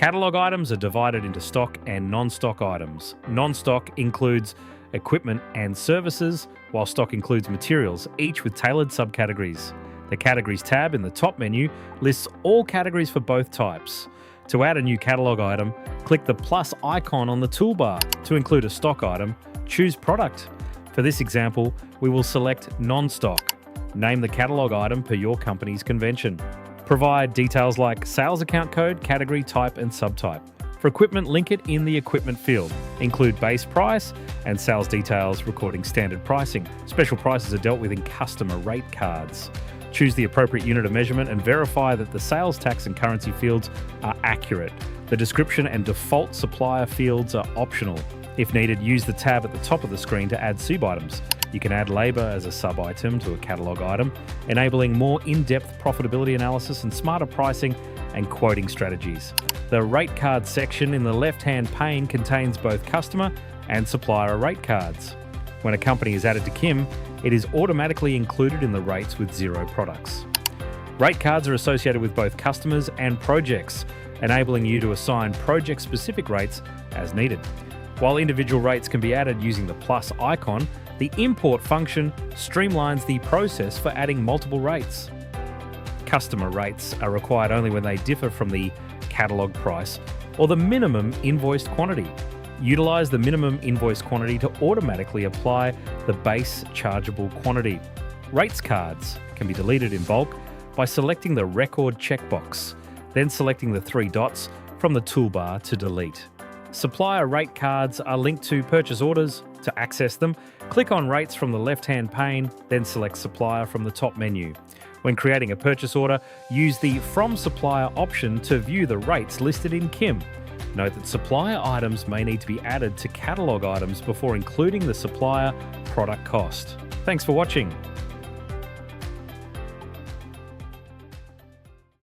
Catalogue items are divided into stock and non-stock items. Non-stock includes equipment and services, while stock includes materials, each with tailored subcategories. The Categories tab in the top menu lists all categories for both types. To add a new catalogue item, click the plus icon on the toolbar. To include a stock item, choose Product. For this example, we will select Non-stock. Name the catalogue item per your company's convention. Provide details like sales account code, category, type, and subtype. For equipment, link it in the equipment field. Include base price and sales details recording standard pricing. Special prices are dealt with in customer rate cards. Choose the appropriate unit of measurement and verify that the sales tax and currency fields are accurate. The description and default supplier fields are optional. If needed, use the tab at the top of the screen to add sub-items. You can add labour as a sub-item to a catalogue item, enabling more in-depth profitability analysis and smarter pricing and quoting strategies. The rate card section in the left-hand pane contains both customer and supplier rate cards. When a company is added to Kym, it is automatically included in the rates with 0 products. Rate cards are associated with both customers and projects, enabling you to assign project-specific rates as needed. While individual rates can be added using the plus icon, the import function streamlines the process for adding multiple rates. Customer rates are required only when they differ from the catalogue price or the minimum invoiced quantity. Utilize the minimum invoice quantity to automatically apply the base chargeable quantity. Rates cards can be deleted in bulk by selecting the record checkbox, then selecting the 3 dots from the toolbar to delete. Supplier rate cards are linked to purchase orders. To access them, click on Rates from the left-hand pane, then select Supplier from the top menu. When creating a purchase order, use the From Supplier option to view the rates listed in Kym. Note that supplier items may need to be added to catalogue items before including the supplier product cost. Thanks for watching.